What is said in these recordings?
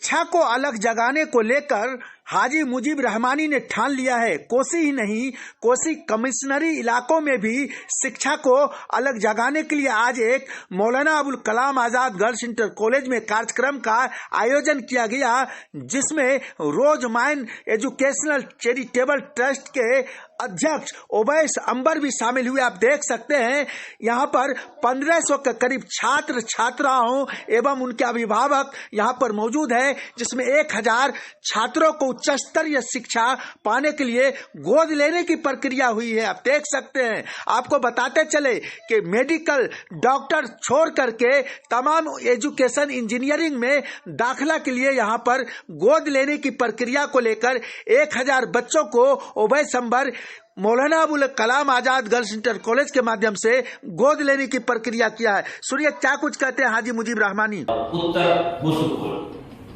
शिक्षा को अलग जगाने को लेकर हाजी मुजीब रहमानी ने ठान लिया है। कोसी ही नहीं, कोसी कमिश्नरी इलाकों में भी शिक्षा को अलग जगाने के लिए आज एक Maulana Abul Kalam Azad girls inter college में कार्यक्रम का आयोजन किया गया, जिसमें रोज माइन एजुकेशनल चैरिटेबल ट्रस्ट के अध्यक्ष ओवैस अंबर भी शामिल हुए। आप देख सकते हैं यहाँ पर 1500 के करीब छात्र छात्राओं एवं उनके अभिभावक यहाँ पर मौजूद है, जिसमें 1000 छात्रों को उच्च स्तरीय शिक्षा पाने के लिए गोद लेने की प्रक्रिया हुई है। आप देख सकते हैं। आपको बताते चले कि मेडिकल डॉक्टर छोड़ करके तमाम एजुकेशन इंजीनियरिंग में दाखिला के लिए यहाँ पर गोद लेने की प्रक्रिया को लेकर 1000 बच्चों को ओवैस अंबर Maulana Abul Kalam Azad girls inter college के माध्यम से गोद लेने की प्रक्रिया किया है। सुनिए क्या कुछ कहते हैं हाजी मुजीब रहमानी। उत्तर सुपौल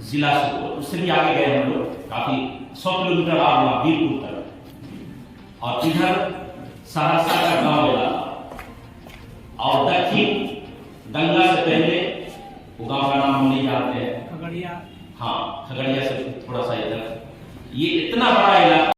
जिला सुपौल, उससे भी आगे गए हम लोग, काफी 100 किलोमीटर आगे बीरपुर तक, और इधर सहरसा का गांव इलाका, और दक्षिण गंगा से पहले वो गांव का नाम नहीं जानते हैं, खगड़िया। हाँ, खगड़िया से थोड़ा सा इधर, ये इतना बड़ा इलाका।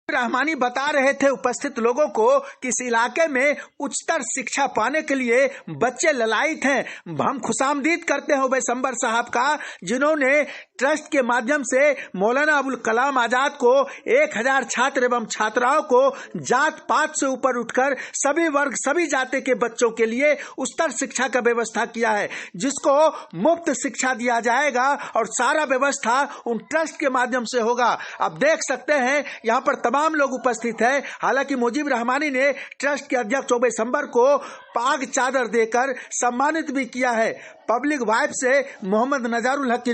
रहमानी बता रहे थे उपस्थित लोगों को कि इस इलाके में उच्चतर शिक्षा पाने के लिए बच्चे ललायित हैं। हम खुशामदीद करते हैं ओवैस अंबर साहब का, जिन्होंने ट्रस्ट के माध्यम से मौलाना अबुल कलाम आजाद को 1000 छात्र एवं छात्राओं को जात पात से ऊपर उठकर सभी वर्ग सभी जाति के बच्चों के लिए उच्चतर शिक्षा का व्यवस्था किया है, जिसको मुफ्त शिक्षा दिया जाएगा और सारा व्यवस्था उन ट्रस्ट के माध्यम से होगा। आप देख सकते हैं यहाँ पर तमाम लोग उपस्थित हैं। हालांकि मुजीब रहमानी ने ट्रस्ट के अध्यक्ष ओवैस अंबर को पाग चादर देकर सम्मानित भी किया है। पब्लिक वाइब से मोहम्मद नजारुल हक की